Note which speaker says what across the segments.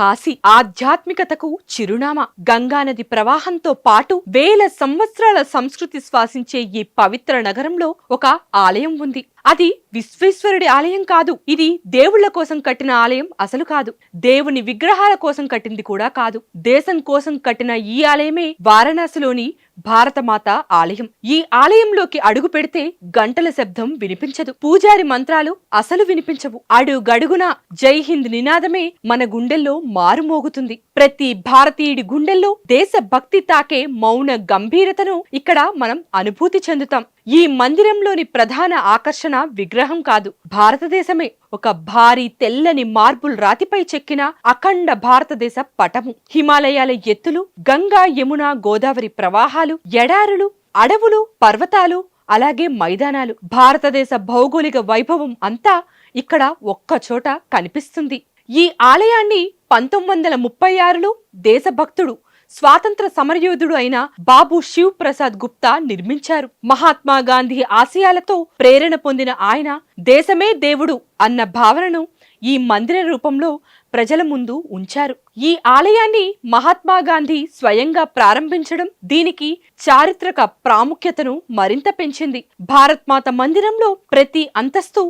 Speaker 1: కాశీ ఆధ్యాత్మికతకు చిరునామా. గంగానది ప్రవాహంతో పాటు వేల సంవత్సరాల సంస్కృతి శ్వాసించే ఈ పవిత్ర నగరంలో ఒక ఆలయం ఉంది. అది విశ్వేశ్వరుడి ఆలయం కాదు. ఇది దేవుళ్ల కోసం కట్టిన ఆలయం అసలు కాదు. దేవుని విగ్రహాల కోసం కట్టింది కూడా కాదు. దేశం కోసం కట్టిన ఈ ఆలయమే వారణాసిలోని భారతమాత ఆలయం. ఈ ఆలయంలోకి అడుగు పెడితే గంటల శబ్దం వినిపించదు. పూజారి మంత్రాలు అసలు వినిపించవు. అడుగడుగున జై హింద్ నినాదమే మన గుండెల్లో మారుమోగుతుంది. ప్రతి భారతీయుడి గుండెల్లో దేశ భక్తి తాకే మౌన గంభీరతను ఇక్కడ మనం అనుభూతి చెందుతాం. ఈ మందిరంలోని ప్రధాన ఆకర్షణ విగ్రహం కాదు, భారతదేశమే. ఒక భారీ తెల్లని మార్బుల్ రాతిపై చెక్కిన అఖండ భారతదేశ పటము. హిమాలయాల ఎత్తులు, గంగా యమున గోదావరి ప్రవాహాలు, ఎడారులు, అడవులు, పర్వతాలు, అలాగే మైదానాలు. భారతదేశ భౌగోళిక వైభవం అంతా ఇక్కడ ఒక్కచోట కనిపిస్తుంది. ఈ ఆలయాన్ని 1936లో దేశభక్తుడు, స్వాతంత్ర సమరయోధుడు అయిన బాబు శివ్ ప్రసాద్ గుప్తా నిర్మించారు. మహాత్మా గాంధీ ఆశయాలతో ప్రేరణ పొందిన ఆయన దేశమే దేవుడు అన్న భావనను ఈ మందిర రూపంలో ప్రజల ముందు ఉంచారు. ఈ ఆలయాన్ని మహాత్మా గాంధీ స్వయంగా ప్రారంభించడం దీనికి చారిత్రక ప్రాముఖ్యతను మరింత పెంచింది. భారత్ మాత మందిరంలో ప్రతి అంతస్తు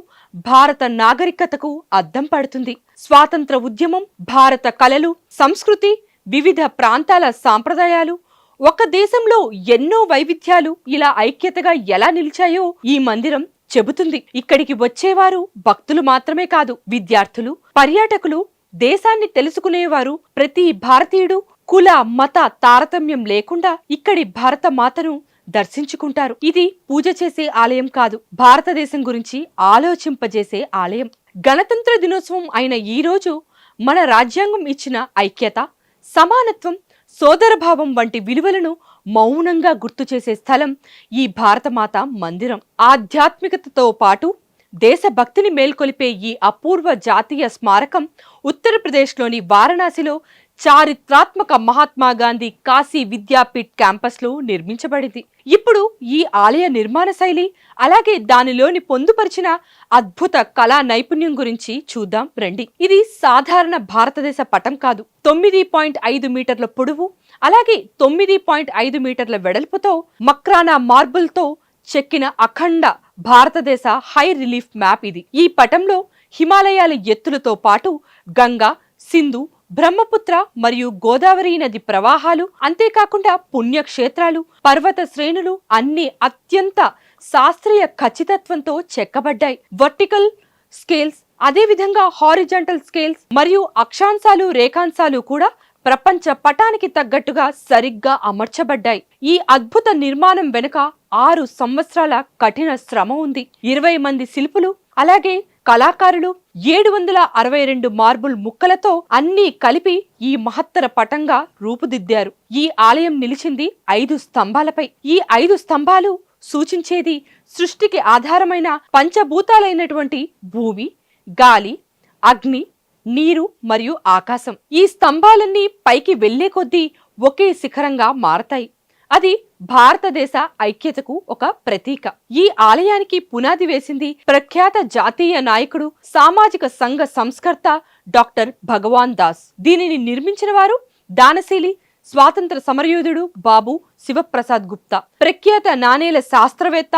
Speaker 1: భారత నాగరికతకు అద్దం పడుతుంది. స్వాతంత్ర ఉద్యమం, భారత కళలు, సంస్కృతి, వివిధ ప్రాంతాల సాంప్రదాయాలు, ఒక దేశంలో ఎన్నో వైవిధ్యాలు ఇలా ఐక్యతగా ఎలా నిలిచాయో ఈ మందిరం చెబుతుంది. ఇక్కడికి వచ్చేవారు భక్తులు మాత్రమే కాదు, విద్యార్థులు, పర్యాటకులు, దేశాన్ని తెలుసుకునేవారు, ప్రతి భారతీయుడు కుల మత తారతమ్యం లేకుండా ఇక్కడి భారత మాతను దర్శించుకుంటారు. ఇది పూజ చేసే ఆలయం కాదు, భారతదేశం గురించి ఆలోచింపజేసే ఆలయం. గణతంత్ర దినోత్సవం అయిన ఈ రోజు మన రాజ్యాంగం ఇచ్చిన ఐక్యత, సమానత్వం, సోదరభావం వంటి విలువలను మౌనంగా గుర్తు చేసే స్థలం ఈ భారతమాత మందిరం. ఆధ్యాత్మికతతో పాటు దేశభక్తిని మేల్కొలిపే ఈ అపూర్వ జాతీయ స్మారకం ఉత్తరప్రదేశ్లోని వారణాసిలో చారిత్రాత్మక మహాత్మా గాంధీ కాశీ విద్యాపీఠ్ క్యాంపస్లో నిర్మించబడింది. ఇప్పుడు ఈ ఆలయ నిర్మాణ శైలి, అలాగే దానిలోని పొందుపరిచిన అద్భుత కళా నైపుణ్యం గురించి చూద్దాం రండి. ఇది సాధారణ భారతదేశ పటం కాదు. 9.5 మీటర్ల పొడవు, అలాగే 9.5 మీటర్ల వెడల్పుతో మక్రానా మార్బుల్తో చెక్కిన అఖండ భారతదేశ హై రిలీఫ్ మ్యాప్ ఇది. ఈ పటంలో హిమాలయాల ఎత్తులతో పాటు గంగా, సింధు, బ్రహ్మపుత్ర మరియు గోదావరి నది ప్రవాహాలు, అంతేకాకుండా పుణ్యక్షేత్రాలు, పర్వత శ్రేణులు అన్ని అత్యంత శాస్త్రీయ ఖచ్చితత్వంతో చెక్కబడ్డాయి. వర్టికల్ స్కేల్స్, అదేవిధంగా హారిజాంటల్ స్కేల్స్ మరియు అక్షాంశాలు, రేఖాంశాలు కూడా ప్రపంచ పటానికి తగ్గట్టుగా సరిగ్గా అమర్చబడ్డాయి. ఈ అద్భుత నిర్మాణం వెనుక 6 సంవత్సరాల కఠిన శ్రమ ఉంది. 20 మంది శిల్పులు, అలాగే కళాకారులు, 762 మార్బుల్ ముక్కలతో అన్నీ కలిపి ఈ మహత్తర పటంగా రూపుదిద్దారు. ఈ ఆలయం నిలిచింది 5 స్తంభాలపై. ఈ 5 స్తంభాలు సూచించేది సృష్టికి ఆధారమైన పంచభూతాలైనటువంటి భూమి, గాలి, అగ్ని, నీరు మరియు ఆకాశం. ఈ స్తంభాలన్నీ పైకి వెళ్లే కొద్దీ ఒకే శిఖరంగా మారతాయి. అది భారతదేశ ఐక్యతకు ఒక ప్రతీక. ఈ ఆలయానికి పునాది వేసింది ప్రఖ్యాత జాతీయ నాయకుడు, సామాజిక సంఘ సంస్కర్త డాక్టర్ భగవాన్ దాస్. దీనిని నిర్మించిన వారు దానశీలి, స్వాతంత్ర సమరయోధుడు బాబు శివప్రసాద్ గుప్తా. ప్రఖ్యాత నాణేల శాస్త్రవేత్త,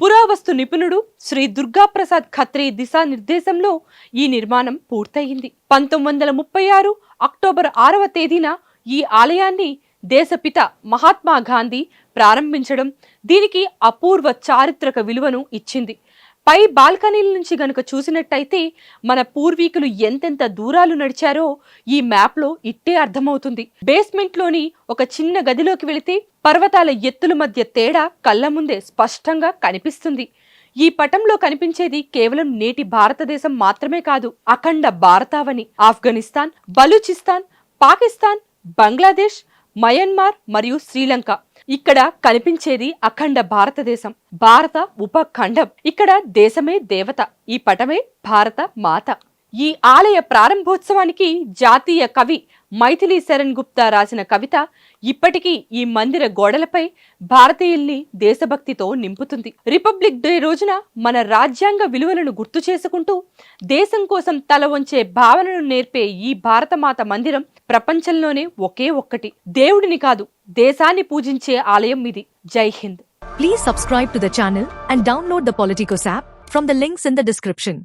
Speaker 1: పురావస్తు నిపుణుడు శ్రీ దుర్గాప్రసాద్ ఖత్రీ దిశానిర్దేశంలో ఈ నిర్మాణం పూర్తయింది. 1936 అక్టోబర్ 6వ తేదీన ఈ ఆలయాన్ని దేశపిత మహాత్మా గాంధీ ప్రారంభించడం దీనికి అపూర్వ చారిత్రక విలువను ఇచ్చింది. పై బాల్కనీల నుంచి గనుక చూసినట్టయితే మన పూర్వీకులు ఎంతెంత దూరాలు నడిచారో ఈ మ్యాప్లో ఇట్టే అర్థమవుతుంది. బేస్మెంట్లోని ఒక చిన్న గదిలోకి వెళితే పర్వతాల ఎత్తుల మధ్య తేడా కళ్ళ ముందే స్పష్టంగా కనిపిస్తుంది. ఈ పటంలో కనిపించేది కేవలం నేటి భారతదేశం మాత్రమే కాదు, అఖండ భారతావని. ఆఫ్ఘనిస్తాన్, బలూచిస్తాన్, పాకిస్తాన్, బంగ్లాదేశ్, మయన్మార్ మరియు శ్రీలంక. ఇక్కడ కనిపించేది అఖండ భారతదేశం, భారత ఉపఖండం. ఇక్కడ దేశమే దేవత, ఈ పటమే భారత మాత. ఈ ఆలయ ప్రారంభోత్సవానికి జాతీయ కవి మైథిలి శరణ్ గుప్తా రాసిన కవిత ఇప్పటికీ ఈ మందిర గోడలపై భారతీయుల్ని దేశభక్తితో నింపుతుంది. రిపబ్లిక్ డే రోజున మన రాజ్యాంగ విలువలను గుర్తు చేసుకుంటూ దేశం కోసం తల వంచే భావనను నేర్పే ఈ భారతమాత మందిరం ప్రపంచంలోనే ఒకే ఒక్కటి. దేవుడిని కాదు, దేశాన్ని పూజించే ఆలయం ఇది. జై Hind.
Speaker 2: Please subscribe to the channel and download the Politicos app from the links in the description.